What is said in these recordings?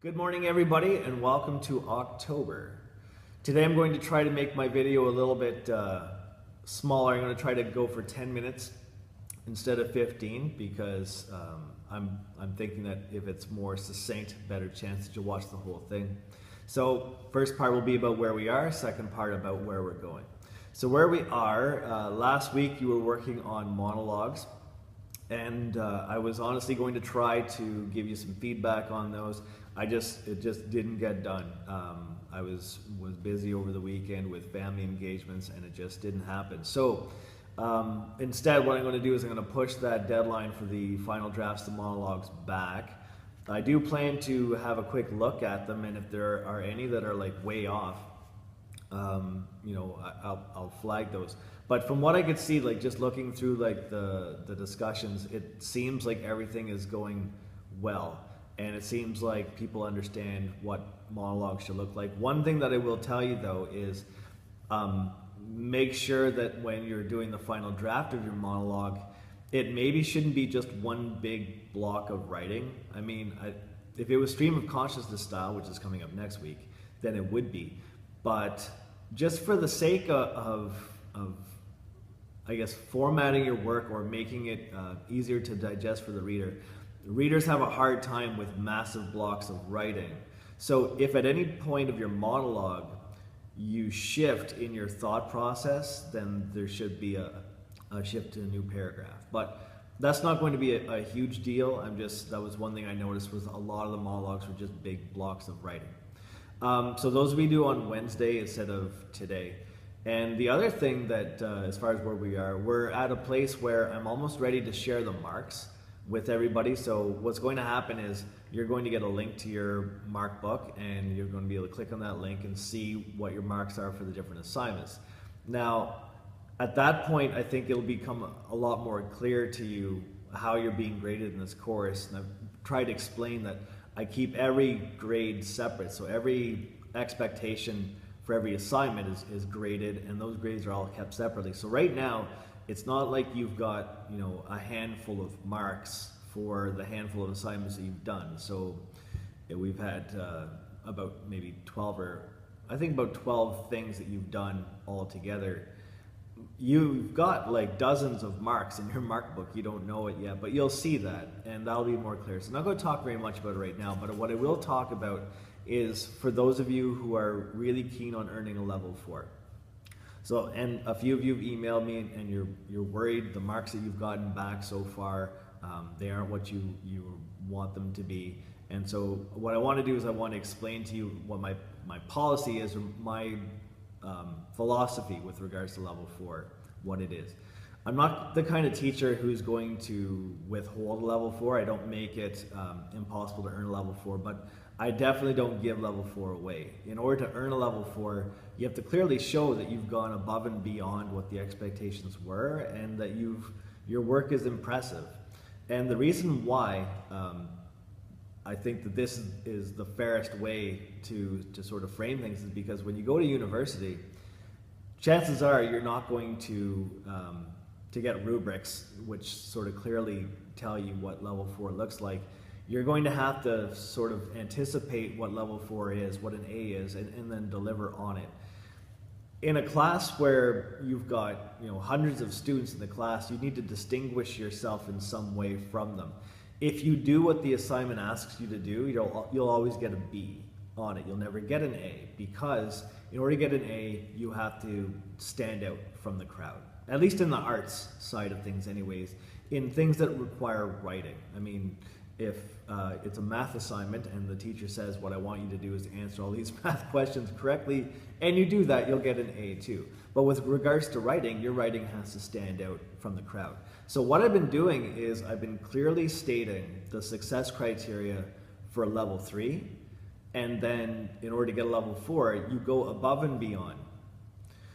Good morning everybody and welcome to October. Today I'm going to try to make my video a little bit smaller. I'm going to try to go for 10 minutes instead of 15 because I'm thinking that if it's more succinct, better chance that you'll watch the whole thing. So first part will be about where we are, second part about where we're going. So where we are, last week you were working on monologues. And I was honestly going to try to give you some feedback on those. It just didn't get done. I was busy over the weekend with family engagements, and it just didn't happen. So instead, what I'm going to do is I'm going to push that deadline for the final drafts of monologues back. I do plan to have a quick look at them, and if there are any that are like way off, I'll flag those. But from what I could see, like just looking through like the discussions, it seems like everything is going well. And it seems like people understand what monologues should look like. One thing that I will tell you though is make sure that when you're doing the final draft of your monologue, it maybe shouldn't be just one big block of writing. I mean, if it was stream of consciousness style, which is coming up next week, then it would be. But just for the sake of I guess, formatting your work or making it easier to digest for the reader, readers have a hard time with massive blocks of writing. So if at any point of your monologue you shift in your thought process, then there should be a shift to a new paragraph. But that's not going to be a huge deal. That was one thing I noticed was a lot of the monologues were just big blocks of writing. So those we do on Wednesday instead of today. And the other thing that, as far as where we are, we're at a place where I'm almost ready to share the marks with everybody. So what's going to happen is you're going to get a link to your mark book, and you're going to be able to click on that link and see what your marks are for the different assignments. Now, at that point, I think it'll become a lot more clear to you how you're being graded in this course. And I've tried to explain that I keep every grade separate. So every expectation for every assignment is graded, and those grades are all kept separately. So right now, it's not like you've got a handful of marks for the handful of assignments that you've done. So we've had about maybe 12 about 12 things that you've done all together. You've got like dozens of marks in your mark book. You don't know it yet, but you'll see that, and that'll be more clear. So I'm not going to talk very much about it right now, but what I will talk about is for those of you who are really keen on earning a level 4. So, and a few of you have emailed me and you're worried the marks that you've gotten back so far, they aren't what you want them to be. And so what I want to do is I want to explain to you what my policy is, or my philosophy with regards to level 4, what it is. I'm not the kind of teacher who's going to withhold a level 4. I don't make it impossible to earn a level 4, but I definitely don't give level 4 away. In order to earn a level 4, you have to clearly show that you've gone above and beyond what the expectations were, and that your work is impressive. And the reason why I think that this is the fairest way to sort of frame things is because when you go to university, chances are you're not going to get rubrics which sort of clearly tell you what level 4 looks like. You're going to have to sort of anticipate what level 4 is, what an A is, and then deliver on it. In a class where you've got hundreds of students in the class, you need to distinguish yourself in some way from them. If you do what the assignment asks you to do, you'll always get a B on it. You'll never get an A, because in order to get an A, you have to stand out from the crowd. At least in the arts side of things anyways. In things that require writing. I mean, if it's a math assignment and the teacher says what I want you to do is answer all these math questions correctly, and you do that, you'll get an A too. But with regards to writing, your writing has to stand out from the crowd. So what I've been doing is I've been clearly stating the success criteria for level 3, and then in order to get a level 4, you go above and beyond.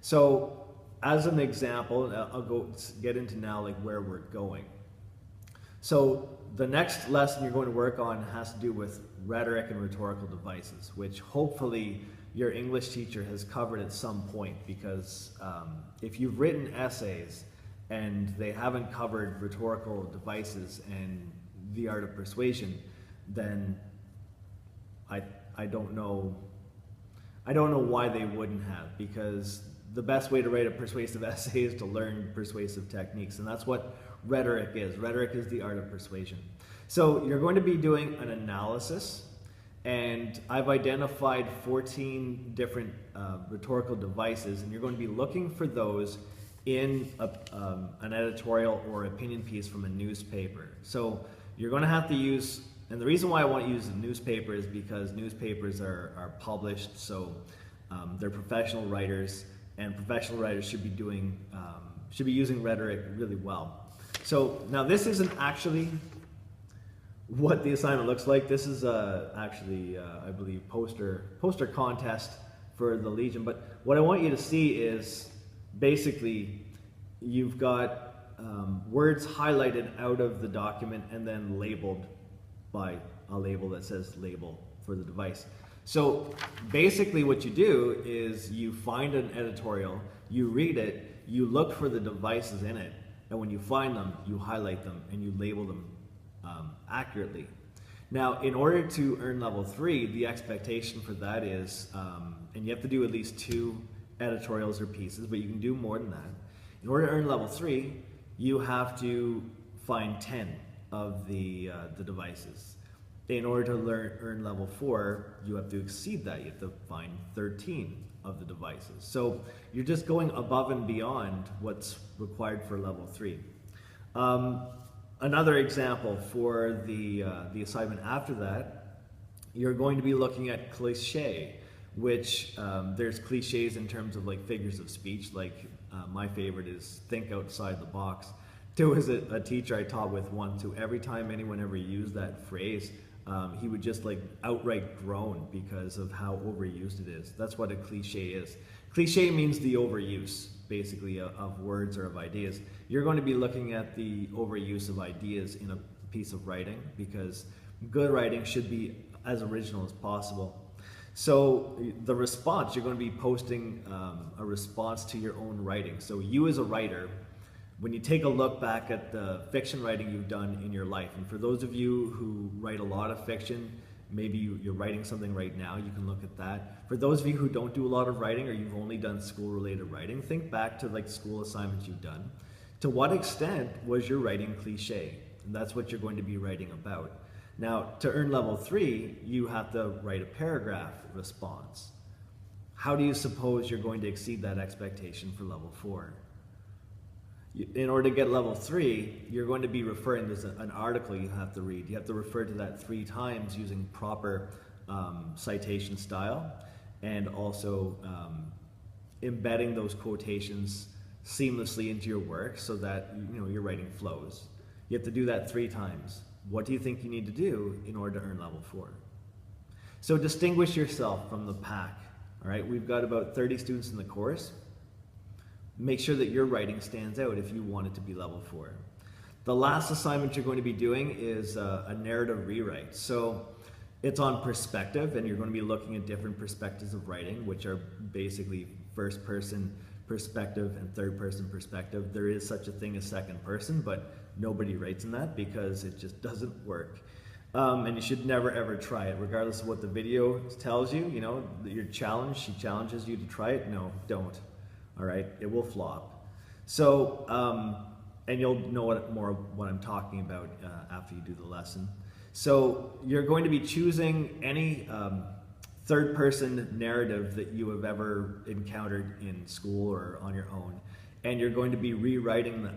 So as an example, I'll get into now like where we're going. So the next lesson you're going to work on has to do with rhetoric and rhetorical devices, which hopefully your English teacher has covered at some point, because if you've written essays and they haven't covered rhetorical devices and the art of persuasion, then I don't know why they wouldn't have, because the best way to write a persuasive essay is to learn persuasive techniques, and that's what rhetoric is. Rhetoric is the art of persuasion. So you're going to be doing an analysis, and I've identified 14 different rhetorical devices, and you're going to be looking for those in an editorial or opinion piece from a newspaper. So you're going to have to use, and the reason why I want to use a newspaper is because newspapers are published, so they're professional writers, and professional writers should be using rhetoric really well. So now this isn't actually what the assignment looks like. This is actually, I believe, poster contest for the Legion. But what I want you to see is basically you've got words highlighted out of the document and then labeled by a label that says label for the device. So basically what you do is you find an editorial, you read it, you look for the devices in it, and when you find them, you highlight them and you label them accurately. Now, in order to earn level 3, the expectation for that is, and you have to do at least 2 editorials or pieces, but you can do more than that. In order to earn level 3, you have to find 10 of the devices. In order to earn level 4, you have to exceed that. You have to find 13 of the devices. So you're just going above and beyond what's required for level 3. Another example for the assignment after that, you're going to be looking at cliché, which there's cliches in terms of like figures of speech. Like my favorite is think outside the box. There was a teacher I taught with once who every time anyone ever used that phrase, he would just like outright groan because of how overused it is. That's what a cliche is. Cliche means the overuse, basically, of words or of ideas. You're going to be looking at the overuse of ideas in a piece of writing, because good writing should be as original as possible. So the response, you're going to be posting a response to your own writing. So you as a writer, when you take a look back at the fiction writing you've done in your life, and for those of you who write a lot of fiction, maybe you're writing something right now, you can look at that. For those of you who don't do a lot of writing, or you've only done school-related writing, think back to like school assignments you've done. To what extent was your writing cliche? And that's what you're going to be writing about. Now, to earn level 3, you have to write a paragraph response. How do you suppose you're going to exceed that expectation for level 4? In order to get level 3, you're going to be referring, there's an article you have to read. You have to refer to that 3 times using proper citation style, and also embedding those quotations seamlessly into your work so that your writing flows. You have to do that 3 times. What do you think you need to do in order to earn level 4? So distinguish yourself from the pack. All right, we've got about 30 students in the course. Make sure that your writing stands out if you want it to be level 4. The last assignment you're going to be doing is a narrative rewrite. So it's on perspective, and you're going to be looking at different perspectives of writing, which are basically first person perspective and third person perspective. There is such a thing as second person, but nobody writes in that because it just doesn't work. And you should never ever try it, regardless of what the video tells you. You're challenged, she challenges you to try it. No, don't. All right, it will flop. So, and you'll know what I'm talking about after you do the lesson. So you're going to be choosing any third-person narrative that you have ever encountered in school or on your own, and you're going to be rewriting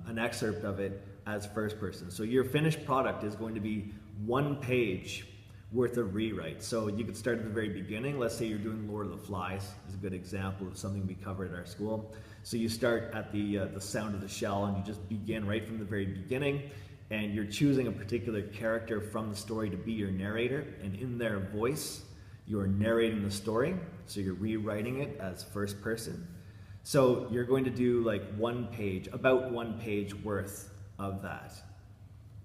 an excerpt of it as first person. So your finished product is going to be 1 page worth of rewrite. So you could start at the very beginning. Let's say you're doing Lord of the Flies, is a good example of something we covered at our school. So you start at the sound of the shell, and you just begin right from the very beginning, and you're choosing a particular character from the story to be your narrator, and in their voice you're narrating the story, so you're rewriting it as first person. So you're going to do like 1 page, about 1 page worth of that.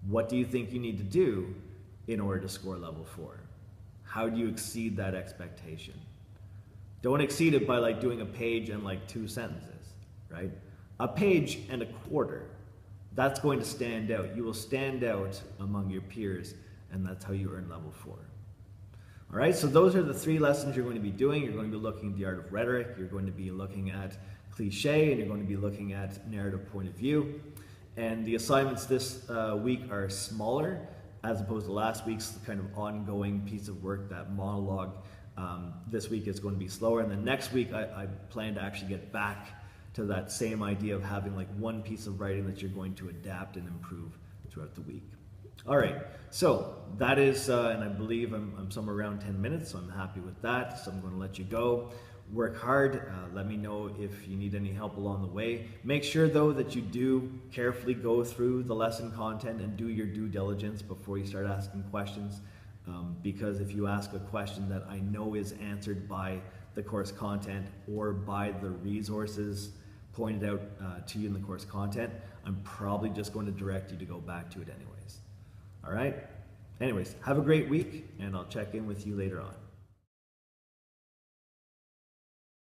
What do you think you need to do in order to score level 4? How do you exceed that expectation? Don't exceed it by like doing a page and like 2 sentences, right? A page and a quarter. That's going to stand out. You will stand out among your peers, and that's how you earn level 4. All right, so those are the 3 lessons you're going to be doing. You're going to be looking at the art of rhetoric, you're going to be looking at cliche, and you're going to be looking at narrative point of view. And the assignments this week are smaller as opposed to last week's kind of ongoing piece of work, that monologue. This week is going to be slower, and then next week I plan to actually get back to that same idea of having like one piece of writing that you're going to adapt and improve throughout the week. All right, so that is, and I believe I'm somewhere around 10 minutes, so I'm happy with that. So I'm going to let you go. Work hard. Let me know if you need any help along the way. Make sure though that you do carefully go through the lesson content and do your due diligence before you start asking questions. Because if you ask a question that I know is answered by the course content or by the resources pointed out to you in the course content, I'm probably just going to direct you to go back to it anyways. All right? Anyways, have a great week, and I'll check in with you later on.